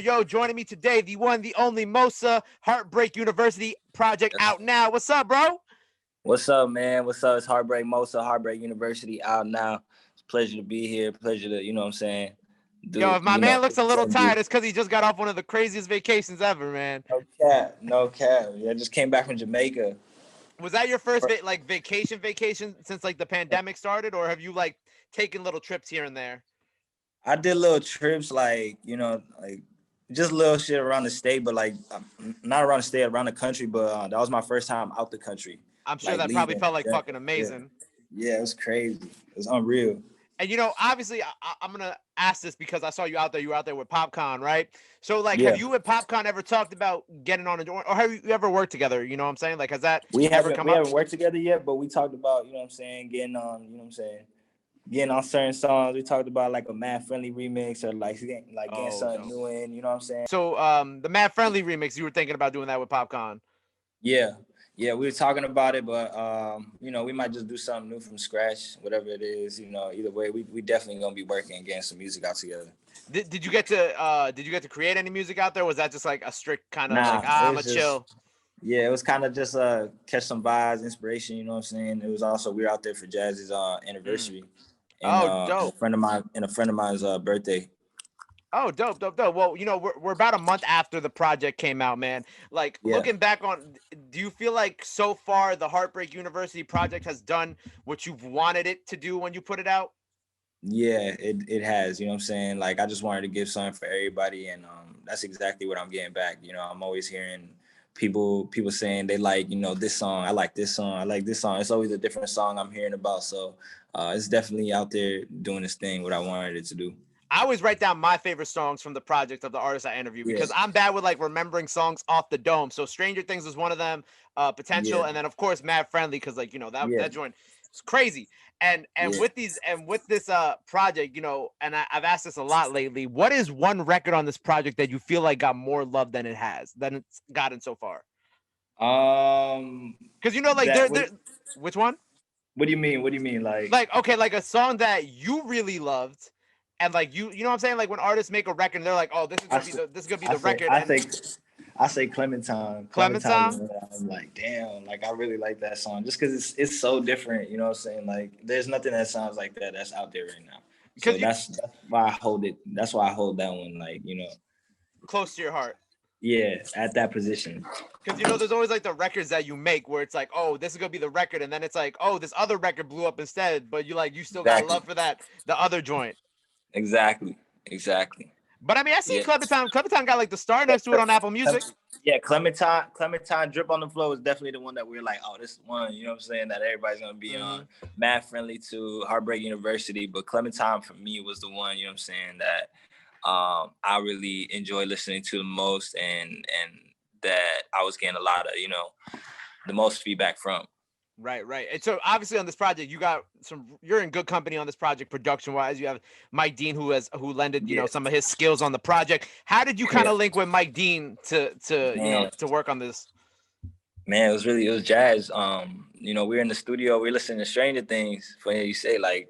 Yo, joining me today, the one, the only Mosa, Heartbreak University project out now. What's up, bro? What's up, man? What's up? It's Heartbreak Mosa, Heartbreak University out now. It's a pleasure to be here. Pleasure to, you know what I'm saying? Yo, if my man looks a little tired, it's because he just got off one of the craziest vacations ever, man. No cap. Yeah, I just came back from Jamaica. Was that your first vacation since like the pandemic started, or have you like taken little trips here and there? I did little trips, like just little shit around the state, but like not around the state, around the country. But that was my first time out the country. I'm sure that probably felt like fucking amazing. Yeah, it was crazy. It was unreal. And, you know, obviously, I'm going to ask this because I saw you out there. You were out there with Popcaan, right? So, like, have you and Popcaan ever talked about getting on a joint? Or have you ever worked together? You know what I'm saying? Like, has that we haven't worked together yet, but we talked about, you know what I'm saying, getting on, you know what I'm saying, getting on certain songs. We talked about, like, a Mad Friendly remix or, like getting something new in, you know what I'm saying? So, the Mad Friendly remix, you were thinking about doing that with Popcaan? Yeah, we were talking about it, but you know, we might just do something new from scratch, whatever it is. You know, either way, we definitely gonna be working and getting some music out together. Did you get to create any music out there? Or was that just like a strict kind of I'm a chill? Yeah, it was kind of just catch some vibes, inspiration. You know what I'm saying? It was also we were out there for Jazz's anniversary, and dope. a friend of mine's birthday. Oh, dope. Well, you know, we're about a month after the project came out, man. Like, looking back on, do you feel like so far the Heartbreak University project has done what you've wanted it to do when you put it out? Yeah, it has. You know what I'm saying? Like, I just wanted to give something for everybody, and that's exactly what I'm getting back. You know, I'm always hearing people saying they like, you know, this song. I like this song. I like this song. It's always a different song I'm hearing about. So it's definitely out there doing this thing, what I wanted it to do. I always write down my favorite songs from the project of the artists I interview because I'm bad with like remembering songs off the dome. So Stranger Things is one of them, Potential, and then of course Mad Friendly, because like, you know, that joint is crazy. And with this project, you know, and I've asked this a lot lately, what is one record on this project that you feel like got more love than it's gotten so far? Because, you know, like which one? What do you mean? Like, okay, like a song that you really loved. And like you know what I'm saying? Like when artists make a record, they're like, "Oh, this is gonna be the record." I say Clementine. Clementine. I'm like, damn, like I really like that song just because it's so different. You know what I'm saying? Like, there's nothing that sounds like that that's out there right now. So that's why I hold it. That's why I hold that one, like, you know, close to your heart. Yeah, at that position. Because, you know, there's always like the records that you make where it's like, oh, this is gonna be the record, and then it's like, oh, this other record blew up instead, but you still got love for the other joint. Exactly. But I mean, I see Clementine got like the star next to it on Apple Music. Yeah, Clementine Drip on the Floor is definitely the one that we're like, oh, this one, you know what I'm saying, that everybody's gonna be on. Mad Friendly to Heartbreak University, but Clementine for me was the one, you know what I'm saying, that I really enjoy listening to the most and that I was getting a lot of, you know, the most feedback from. Right. And so obviously on this project, you're in good company on this project production wise. You have Mike Dean who lended, you know, some of his skills on the project. How did you kind of link with Mike Dean to you know, to work on this? Man, it was jazz. You know, we were in the studio, we were listening to Stranger Things. Funny you say, like,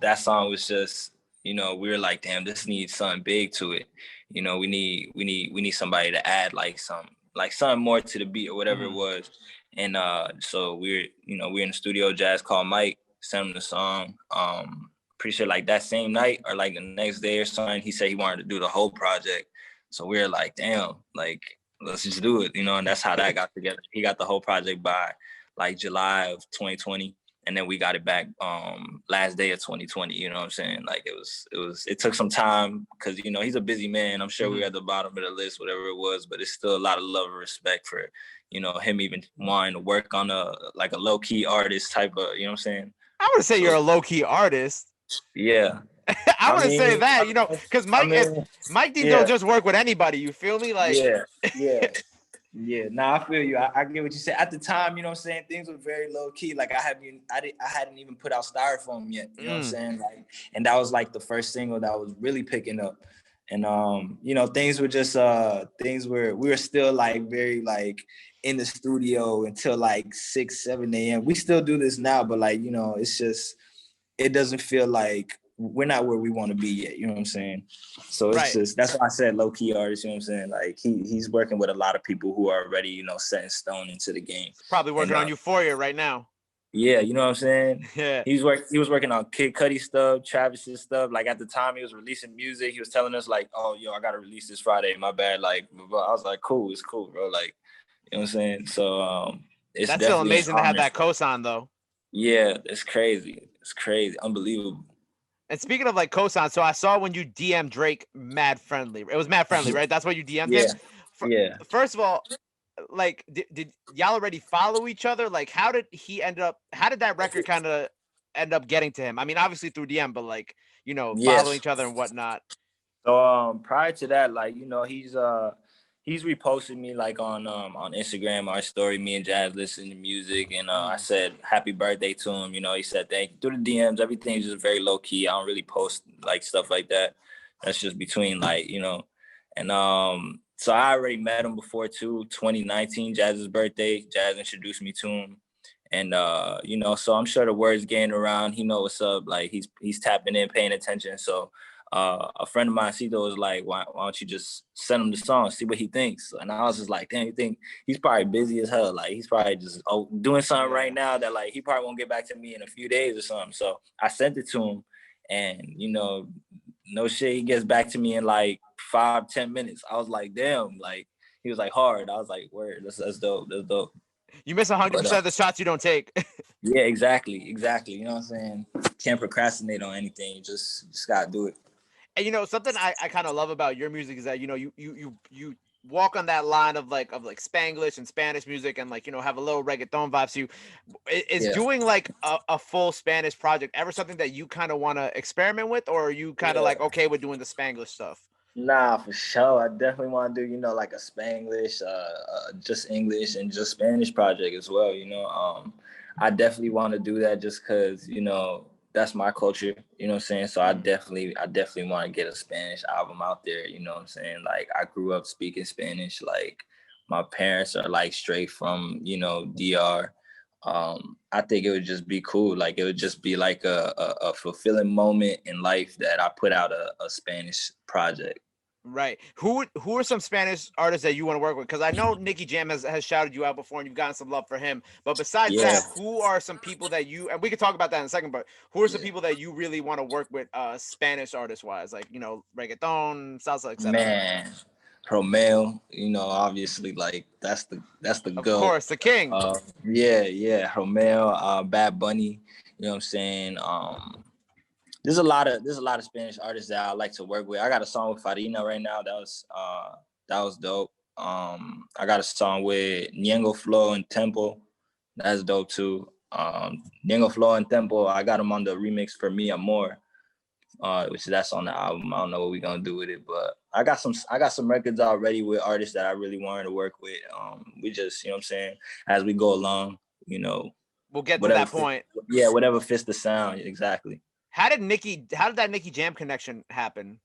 that song was just, you know, we were like, damn, this needs something big to it. You know, we need somebody to add like something more to the beat or whatever it was. And so we're in the studio, Jazz called Mike, sent him the song. Pretty sure like that same night or like the next day or something, he said he wanted to do the whole project. So we were like, damn, like, let's just do it, you know, and that's how that got together. He got the whole project by like July of 2020. And then we got it back last day of 2020, you know what I'm saying? Like it took some time because, you know, he's a busy man. I'm sure we were at the bottom of the list, whatever it was, but it's still a lot of love and respect for, you know, him even wanting to work on a low-key artist type of, you know what I'm saying? I would say you're a low-key artist. Yeah. I wouldn't say that, you know, because Mike D don't just work with anybody, you feel me? Like Yeah, nah, I feel you. I get what you said. At the time, you know what I'm saying, things were very low key. Like I hadn't even put out Styrofoam yet. You know what I'm saying? Like, and that was like the first single that was really picking up. And you know, things were just we were still like very like in the studio until like 6, 7 a.m. We still do this now, but like, you know, it's just it doesn't feel like we're not where we want to be yet. You know what I'm saying? So it's right. just, that's why I said low key artist. You know what I'm saying? Like he's working with a lot of people who are already, set in stone into the game. He's probably working on Euphoria right now. Yeah, you know what I'm saying? Yeah. He was working on Kid Cudi stuff, Travis's stuff. Like at the time he was releasing music, he was telling us like, oh, I gotta release this Friday. My bad. Like, I was like, cool, it's cool, bro. Like, you know what I'm saying? So it's that's still amazing to have that cosign though. Yeah, it's crazy. It's crazy, unbelievable. And speaking of like cosign, so I saw when you DM Drake Mad Friendly. It was Mad Friendly, right? That's what you DM'd him? Yeah. First of all, like did y'all already follow each other? Like how did that record kind of end up getting to him? I mean, obviously through DM, but like, following each other and whatnot. So prior to that, like, he's reposted me like on Instagram, our story, me and Jazz listening to music, and I said happy birthday to him. He said thank you through the DMs. Everything's just very low key. I don't really post like stuff like that. That's just between and so I already met him before too. 2019, Jazz's birthday. Jazz introduced me to him. And so I'm sure the word's getting around. He know what's up. Like he's tapping in, paying attention. So a friend of mine, Cito, was like, why don't you just send him the song, see what he thinks? And I was just like, damn, you think he's probably busy as hell. Like he's probably just doing something right now that like he probably won't get back to me in a few days or something. So I sent it to him, and no shit, he gets back to me in like 5-10 minutes. I was like, damn, like he was like hard. I was like, word, that's dope. That's dope. You miss 100% of the shots you don't take. Yeah, exactly. You know what I'm saying? Can't procrastinate on anything. You just gotta do it. And something I kind of love about your music is that you walk on that line of like Spanglish and Spanish music, and like have a little reggaeton vibe. So is doing like a full Spanish project ever something that you kind of want to experiment with, or are you kind of like okay with doing the Spanglish stuff? Nah, for sure. I definitely want to do like a Spanglish, just English and just Spanish project as well. I definitely want to do that just because that's my culture, you know what I'm saying? So I definitely want to get a Spanish album out there, you know what I'm saying? Like I grew up speaking Spanish, like my parents are like straight from, DR. I think it would just be cool. Like it would just be like a fulfilling moment in life that I put out a Spanish project. Right. Who are some Spanish artists that you want to work with? Because I know Nicky Jam has shouted you out before and you've gotten some love for him. But besides that, who are some people that you, and we can talk about that in a second, but who are some people that you really want to work with Spanish artist wise? Like, reggaeton, salsa, etc. Man, Romeo, obviously like that's the of goat. Course, the king. Romeo, Bad Bunny, you know what I'm saying? There's a lot of Spanish artists that I like to work with. I got a song with Farina right now. That was dope. I got a song with Ñengo Flow and Tempo. That's dope too. Ñengo Flow and Tempo, I got them on the remix for Me Amor, which that's on the album. I don't know what we're gonna do with it, but I got some records already with artists that I really wanted to work with. We just, you know what I'm saying, as we go along, we'll get to that point. Whatever fits the sound, exactly. How did that Nicky Jam connection happen?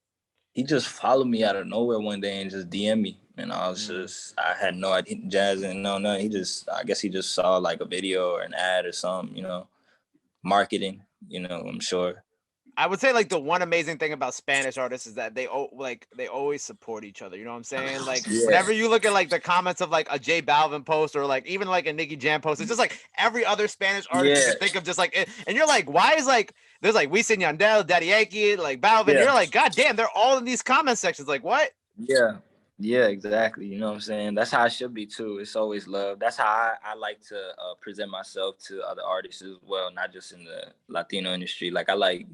He just followed me out of nowhere one day and just DM me. And I was I had no idea, Jazz and no. I guess he just saw like a video or an ad or something, marketing, I'm sure. I would say like the one amazing thing about Spanish artists is that they always support each other. You know what I'm saying? Like whenever you look at like the comments of like a J Balvin post or like even like a Nicky Jam post, it's just like every other Spanish artist you can think of, just like, and you're like, why is like there's like Wisin Yandel, Daddy Yankee, like Balvin. You're like, God damn, they're all in these comment sections. Like what? Yeah, exactly. You know what I'm saying? That's how it should be too. It's always love. That's how I like to present myself to other artists as well, not just in the Latino industry. Like I like,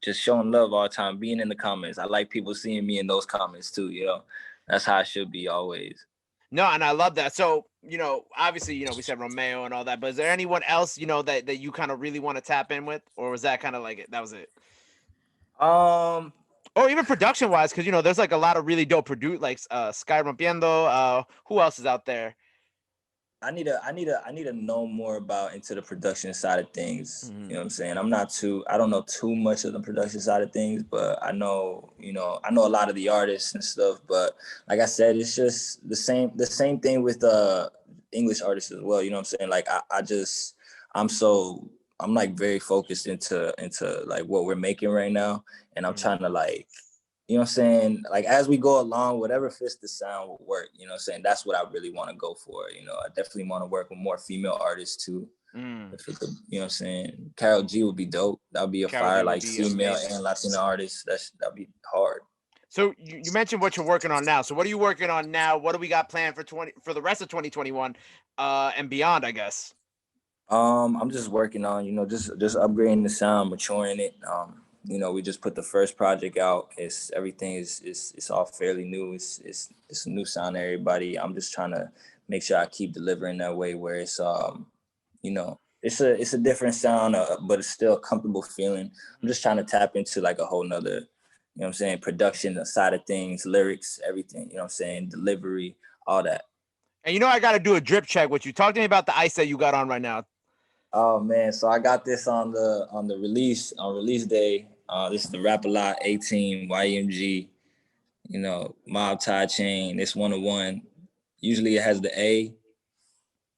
just showing love all the time, being in the comments. I like people seeing me in those comments too, That's how it should be always. No, and I love that. So, obviously, we said Romeo and all that, but is there anyone else, that you kind of really want to tap in with? Or was that kind of like it? That was it? Or even production wise, because there's like a lot of really dope like Sky Rompiendo. Who else is out there? I need to know more about into the production side of things. You know what I'm saying? I don't know too much of the production side of things, but I know a lot of the artists and stuff. But like I said, it's just the same thing with English artists as well. You know what I'm saying? Like I'm so I'm like very focused into like what we're making right now, and I'm trying to like, you know what I'm saying, like as we go along, whatever fits the sound will work. You know what I'm saying? That's what I really want to go for. You know, I definitely want to work with more female artists too. If it could, you know what I'm saying? Karol G would be dope. That would be a fire, like female amazing. And Latino artist. That'd be hard. So you mentioned what you're working on now. So what are you working on now? What do we got planned for the rest of 2021 and beyond, I guess? I'm just working on, you know, just upgrading the sound, maturing it. You know, we just put the first project out. Everything is all fairly new. It's a new sound to everybody. I'm just trying to make sure I keep delivering that way where it's you know, it's a different sound, but it's still a comfortable feeling. I'm just trying to tap into like a whole nother, you know what I'm saying, production side of things, lyrics, everything, you know what I'm saying, delivery, all that. And you know, I got to do a drip check with you. Talk to me about the ice that you got on right now. Oh man, so I got this on the release day. This is the Rap A Lot 18 YMG, you know, Mob Tie chain. It's 101. Usually it has the A.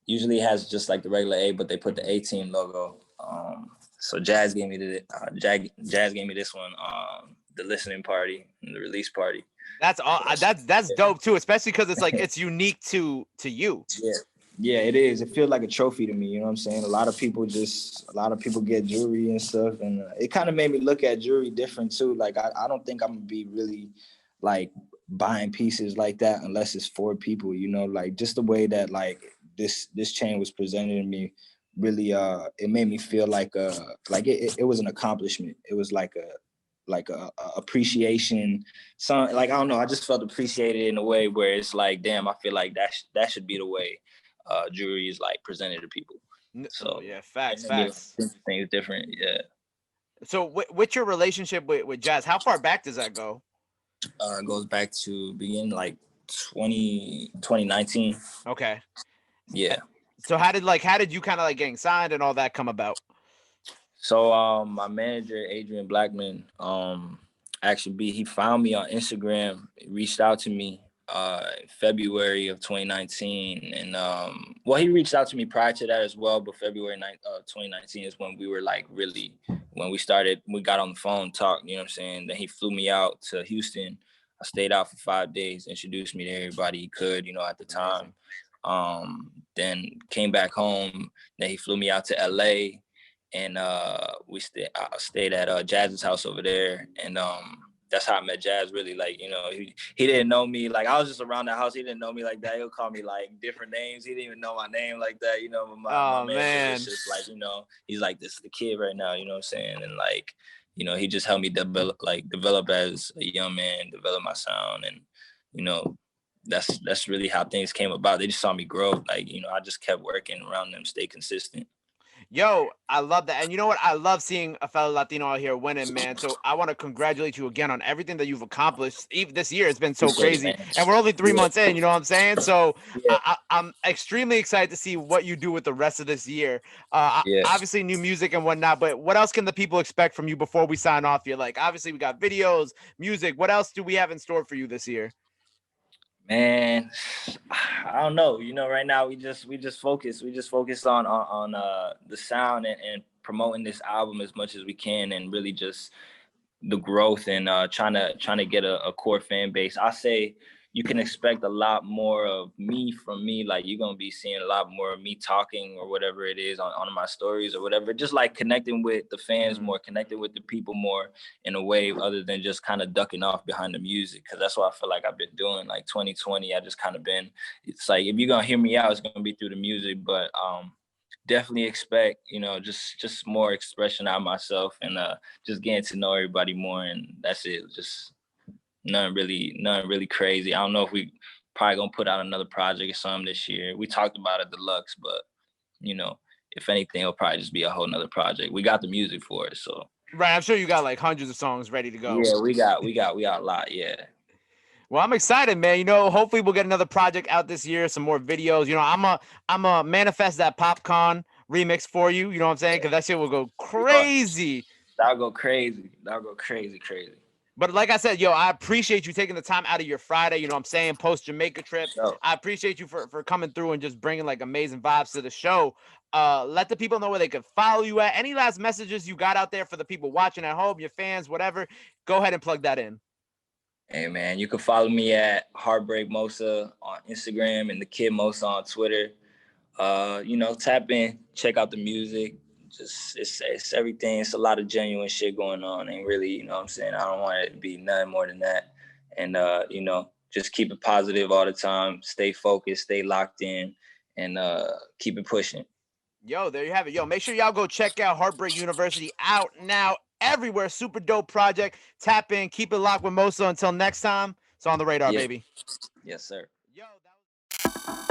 Usually it has just like the regular A, but they put the 18 logo. So Jazz gave me Jazz gave me this one, the listening party and the release party. That's dope too, especially because it's like it's unique to you. Yeah, it is. It feels like a trophy to me. You know what I'm saying? A lot of people get jewelry and stuff, and it kind of made me look at jewelry different too. Like I don't think I'm gonna be really like buying pieces like that unless it's for people. You know, like just the way that like this chain was presented to me, really it made me feel like it was an accomplishment. It was like a appreciation. Some like I don't know. I just felt appreciated in a way where it's like, damn, I feel like that should be the way jewelry is like presented to people. So yeah, facts. Things different, yeah. So with your relationship with Jazz, how far back does that go? It goes back to beginning like 2019. Okay. Yeah. So how did you kind of like getting signed and all that come about? So my manager Adrian Blackman, actually he found me on Instagram, reached out to me February of 2019, and well, he reached out to me prior to that as well, but February 2019 is when we were like really, when we got on the phone, talked, you know what I'm saying. Then he flew me out to Houston. I stayed out for 5 days, introduced me to everybody he could, you know, at the time. Then came back home. Then he flew me out to LA, and I stayed at Jazz's house over there, and that's how I met Jazz. Really, like, you know, he didn't know me. Like, I was just around the house. He didn't know me like that. He'll call me like different names. He didn't even know my name like that. You know, my man was just like, you know, he's like, this is the kid right now. You know what I'm saying? And like, you know, he just helped me develop as a young man, develop my sound, and you know, that's really how things came about. They just saw me grow. Like, you know, I just kept working around them, stay consistent. Yo, I love that. And you know what? I love seeing a fellow Latino out here winning, man. So I want to congratulate you again on everything that you've accomplished. Even this year, it's been so crazy. And we're only 3 months in, you know what I'm saying? So I'm extremely excited to see what you do with the rest of this year. Obviously, new music and whatnot, but what else can the people expect from you before we sign off here? Like, obviously, we got videos, music. What else do we have in store for you this year? Man, I don't know. You know, right now we just focus on the sound and promoting this album as much as we can, and really just the growth and trying to get a core fan base. I say you can expect a lot more of me from me. Like, you're gonna be seeing a lot more of me talking or whatever it is on my stories or whatever. Just like connecting with the fans more, connecting with the people more in a way other than just kind of ducking off behind the music. Cause that's what I feel like I've been doing. Like 2020, I just kind of been, it's like, if you're gonna hear me out, it's gonna be through the music. But definitely expect, you know, just more expression out of myself and just getting to know everybody more. And that's it. Just nothing really crazy. I don't know if we probably gonna put out another project or something this year. We talked about a deluxe, but you know, if anything, it'll probably just be a whole nother project. We got the music for it, so. Right, I'm sure you got like hundreds of songs ready to go. Yeah, we got a lot. Yeah. Well, I'm excited, man. You know, hopefully we'll get another project out this year, some more videos. You know, I'm a manifest that Popcaan remix for you. You know what I'm saying? Because that shit will go crazy. That'll go crazy. Crazy. But like I said, yo, I appreciate you taking the time out of your Friday, you know what I'm saying, post Jamaica trip. I appreciate you for coming through and just bringing like amazing vibes to the show. Let the people know where they can follow you at. Any last messages you got out there for the people watching at home, your fans, whatever, go ahead and plug that in. Hey, man, you can follow me at Heartbreak Mosa on Instagram and the Kid Mosa on Twitter. You know, tap in, check out the music. Just it's everything. It's a lot of genuine shit going on, and really, you know what I'm saying, I don't want it to be nothing more than that. And you know, just keep it positive all the time, stay focused, stay locked in, and keep it pushing. Yo, there you have it. Yo, make sure y'all go check out Heartbreak University, out now everywhere. Super dope project. Tap in, keep it locked with Mosa. Until next time, it's On the Radar, baby. Yes, sir. Yo, that was